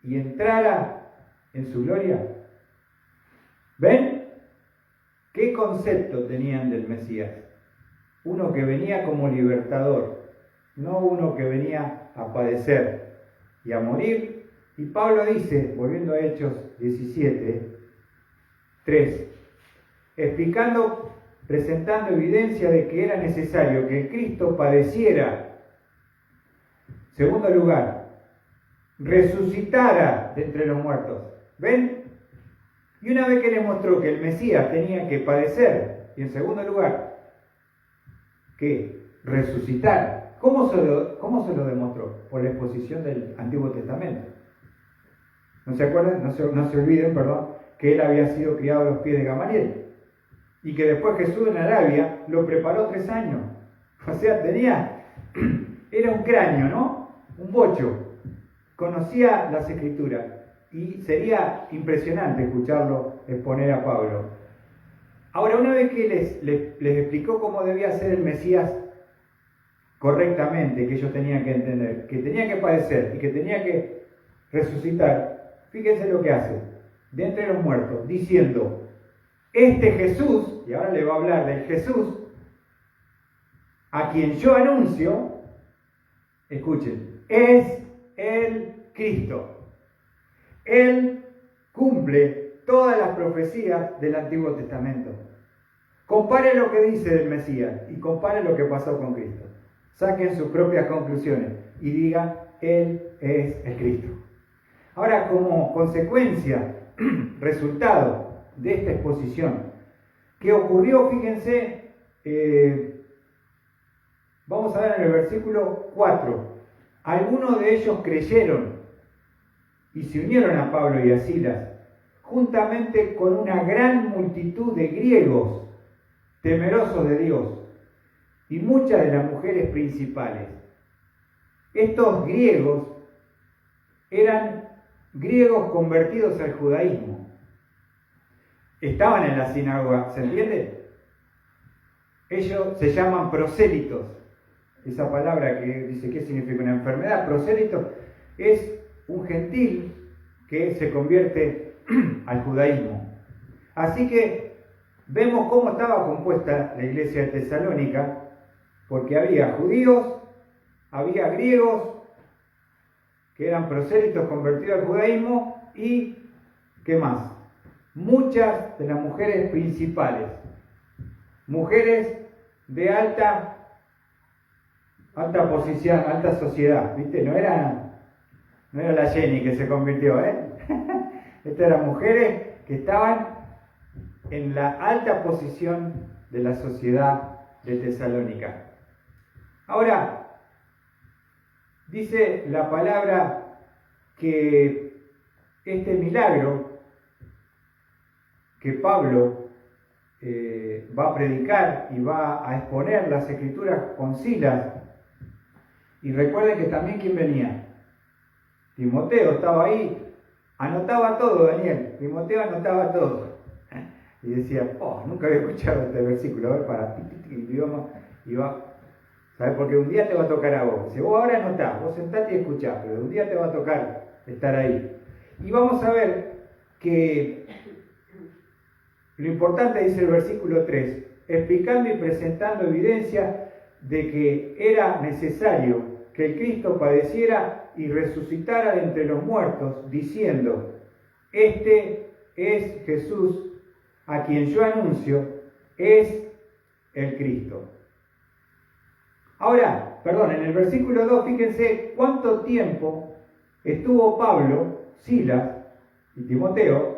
y entrara en su gloria? ¿Ven? ¿Qué concepto tenían del Mesías? Uno que venía como libertador, no uno que venía a padecer y a morir. Y Pablo dice, volviendo a Hechos 17, 3, presentando evidencia de que era necesario que Cristo padeciera, Segundo lugar, resucitara de entre los muertos. ¿Ven? Y una vez que les mostró que el Mesías tenía que padecer, y en segundo lugar, que resucitar, ¿cómo se lo demostró? Por la exposición del Antiguo Testamento. ¿No se acuerdan? No se olviden, perdón, que él había sido criado a los pies de Gamaliel. Y que después Jesús en Arabia lo preparó 3 años. O sea, era un cráneo, ¿no? Un bocho. Conocía las Escrituras. Y sería impresionante escucharlo exponer a Pablo. Ahora, una vez que les explicó cómo debía ser el Mesías correctamente, que ellos tenían que entender, que tenía que padecer y que tenía que resucitar, fíjense lo que hace, de entre los muertos, diciendo, este Jesús, y ahora le va a hablar del Jesús, a quien yo anuncio, escuchen, es el Cristo. Él cumple todas las profecías del Antiguo Testamento. Compare lo que dice del Mesías y compare lo que pasó con Cristo. Saquen sus propias conclusiones y digan, Él es el Cristo. Ahora, como consecuencia, resultado de esta exposición, ¿qué ocurrió? Fíjense, vamos a ver en el versículo 4. Algunos de ellos creyeron y se unieron a Pablo y a Silas, juntamente con una gran multitud de griegos temerosos de Dios y muchas de las mujeres principales. Estos griegos eran griegos convertidos al judaísmo. Estaban en la sinagoga, ¿se entiende? Ellos se llaman prosélitos. Esa palabra que dice qué significa una enfermedad. Prosélito es un gentil que se convierte al judaísmo. Así que vemos cómo estaba compuesta la iglesia de Tesalónica, porque había judíos, había griegos, que eran prosélitos convertidos al judaísmo, y, ¿qué más? Muchas de las mujeres principales, mujeres de alta posición, alta sociedad, ¿viste? No era la Jenny que se convirtió, Estas eran mujeres que estaban en la alta posición de la sociedad de Tesalónica. Ahora, dice la palabra que este milagro que Pablo va a predicar y va a exponer las Escrituras con Silas, y recuerden que también ¿quién venía? Timoteo estaba ahí, anotaba todo, Daniel. Timoteo anotaba todo. Y decía, nunca había escuchado este versículo, a ver, para el idioma, y va, ¿sabes? Porque un día te va a tocar a vos. Dice, vos ahora anotás, vos sentate y escuchás, pero un día te va a tocar estar ahí. Y vamos a ver que lo importante, dice el versículo 3, explicando y presentando evidencia de que era necesario que el Cristo padeciera y resucitara de entre los muertos, diciendo, este es Jesús, a quien yo anuncio, es el Cristo. Ahora, en el versículo 2, fíjense cuánto tiempo estuvo Pablo, Silas y Timoteo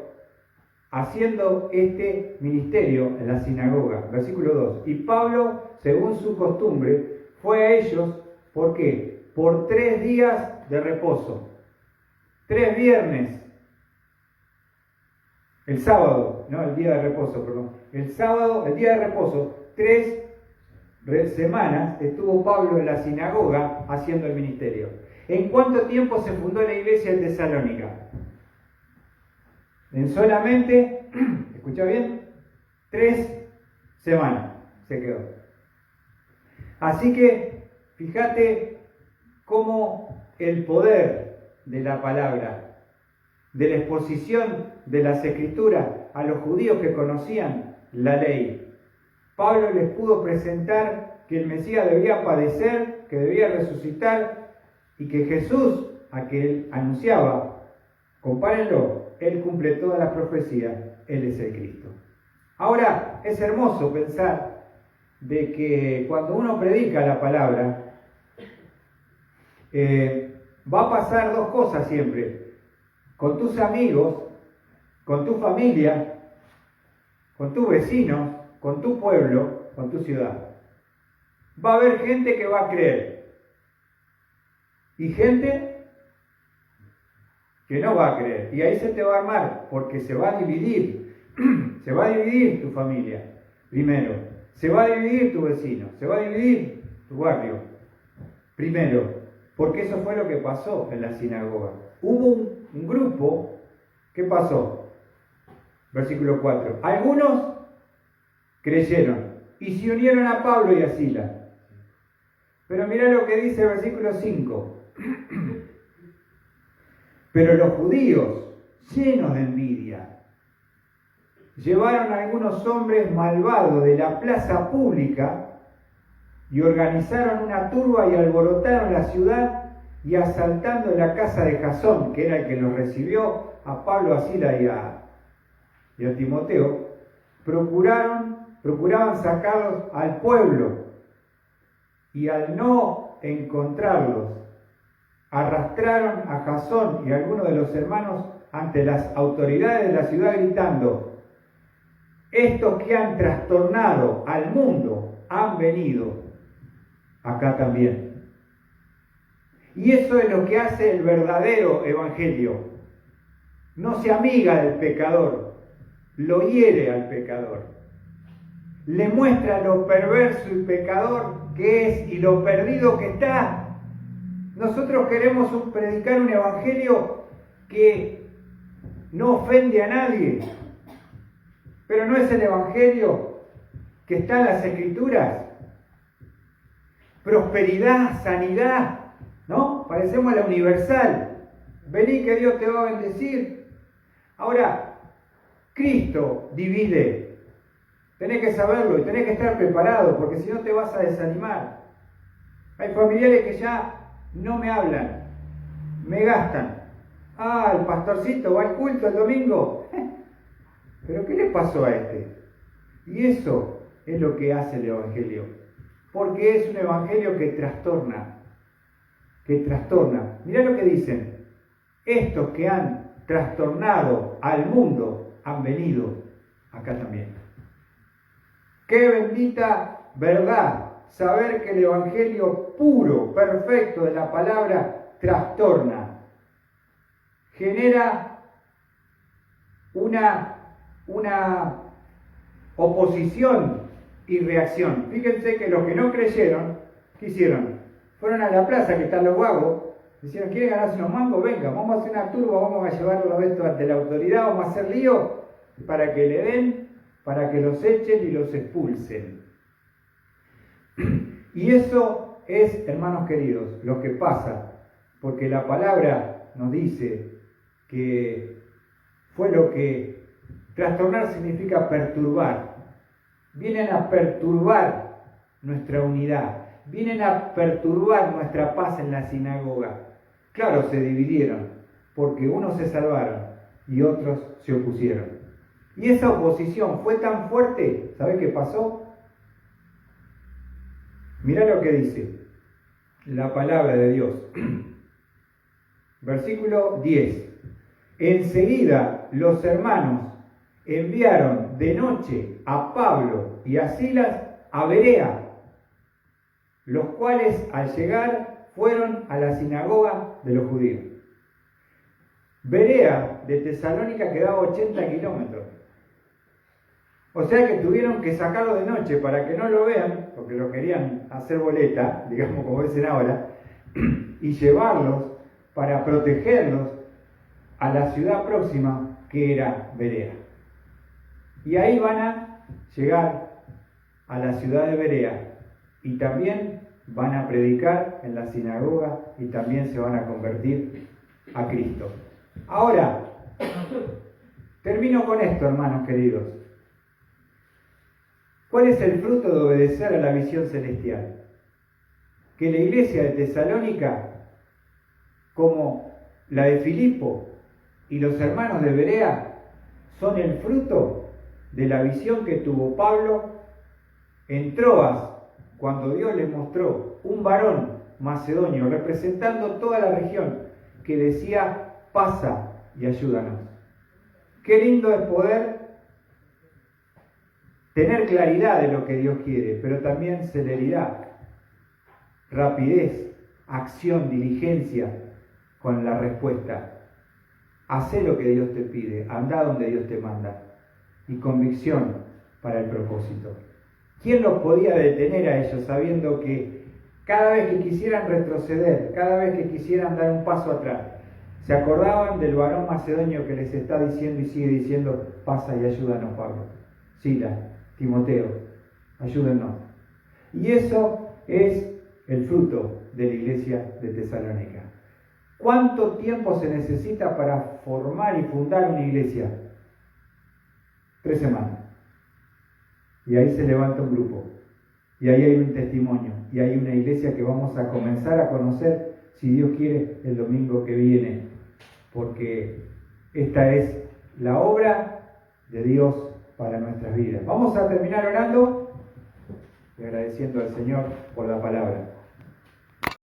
haciendo este ministerio en la sinagoga. Versículo 2. Y Pablo, según su costumbre, fue a ellos, ¿por qué? Por 3 días de reposo. 3 viernes. El sábado, no, el día de reposo, perdón. El sábado, el día de reposo, 3 semanas estuvo Pablo en la sinagoga haciendo el ministerio. ¿En cuánto tiempo se fundó la iglesia en Tesalónica? En solamente, ¿escucha bien? 3 semanas se quedó. Así que, fíjate cómo el poder de la palabra, de la exposición de las Escrituras a los judíos que conocían la ley, Pablo les pudo presentar que el Mesías debía padecer, que debía resucitar y que Jesús, a que él anunciaba, compárenlo, él cumple todas las profecías, él es el Cristo. Ahora, es hermoso pensar de que cuando uno predica la palabra, va a pasar dos cosas siempre. Con tus amigos, con tu familia, con tus vecinos, con tu pueblo, con tu ciudad. Va a haber gente que va a creer. Y gente que no va a creer. Y ahí se te va a armar, porque se va a dividir. Se va a dividir tu familia, primero. Se va a dividir tu vecino. Se va a dividir tu barrio, primero. Porque eso fue lo que pasó en la sinagoga. Hubo un grupo, ¿qué pasó? Versículo 4. Algunos creyeron y se unieron a Pablo y a Silas. Pero mirá lo que dice el versículo 5. Pero los judíos, llenos de envidia, llevaron a algunos hombres malvados de la plaza pública y organizaron una turba y alborotaron la ciudad y asaltando la casa de Jasón, que era el que los recibió, a Pablo, a Silas y a Timoteo, procuraban sacarlos al pueblo y al no encontrarlos, arrastraron a Jasón y a algunos de los hermanos ante las autoridades de la ciudad gritando: estos que han trastornado al mundo han venido acá también. Y eso es lo que hace el verdadero evangelio. No se amiga del pecador, lo hiere al pecador. Le muestra lo perverso y pecador que es y lo perdido que está. Nosotros queremos predicar un evangelio que no ofende a nadie, pero no es el evangelio que está en las Escrituras. Prosperidad, sanidad, ¿no? Parecemos la universal. Vení que Dios te va a bendecir. Ahora, Cristo divide. Tenés que saberlo y tenés que estar preparado, porque si no te vas a desanimar. Hay familiares que ya no me hablan, me gastan. Ah, el pastorcito va al culto el domingo. ¿Pero qué le pasó a este? Y eso es lo que hace el evangelio. Porque es un evangelio que trastorna. Mirá lo que dicen. Estos que han trastornado al mundo han venido acá también. Qué bendita verdad saber que el evangelio puro, perfecto de la palabra trastorna. Genera una oposición y reacción. Fíjense que los que no creyeron, ¿qué hicieron? Fueron a la plaza, que están los vagos, dijeron: ¿quieren ganarse unos mangos? Venga, vamos a hacer una turba, vamos a llevarlos esto ante la autoridad, vamos a hacer lío para que le den, para que los echen y los expulsen. Y eso es, hermanos queridos, lo que pasa, porque la palabra nos dice que fue lo que trastornar significa perturbar. Vienen a perturbar nuestra unidad, vienen a perturbar nuestra paz en la sinagoga. Claro, se dividieron, porque unos se salvaron y otros se opusieron. Y esa oposición fue tan fuerte, ¿sabés qué pasó? Mirá lo que dice la palabra de Dios. Versículo 10. Enseguida los hermanos enviaron de noche a Pablo y a Silas a Berea, los cuales al llegar fueron a la sinagoga de los judíos. Berea de Tesalónica quedaba 80 kilómetros. O sea que tuvieron que sacarlo de noche para que no lo vean, porque lo querían hacer boleta, digamos como dicen ahora, y llevarlos para protegerlos a la ciudad próxima que era Berea. Y ahí van a llegar a la ciudad de Berea y también van a predicar en la sinagoga y también se van a convertir a Cristo. Ahora, termino con esto, hermanos queridos. ¿Cuál es el fruto de obedecer a la visión celestial? Que la iglesia de Tesalónica, como la de Filipo y los hermanos de Berea, son el fruto de la visión que tuvo Pablo en Troas, cuando Dios les mostró un varón macedonio, representando toda la región, que decía: pasa y ayúdanos. Qué lindo es poder tener claridad de lo que Dios quiere, pero también celeridad, rapidez, acción, diligencia con la respuesta. Hacé lo que Dios te pide, anda donde Dios te manda, y convicción para el propósito. ¿Quién los podía detener a ellos sabiendo que cada vez que quisieran retroceder, cada vez que quisieran dar un paso atrás, se acordaban del varón macedonio que les está diciendo y sigue diciendo: pasa y ayúdanos, Pablo, Sila, Timoteo, ayúdennos? Y eso es el fruto de la iglesia de Tesalónica. ¿Cuánto tiempo se necesita para formar y fundar una iglesia? 3 semanas. Y ahí se levanta un grupo. Y ahí hay un testimonio. Y hay una iglesia que vamos a comenzar a conocer, si Dios quiere, el domingo que viene. Porque esta es la obra de Dios para nuestras vidas. Vamos a terminar orando y agradeciendo al Señor por la palabra.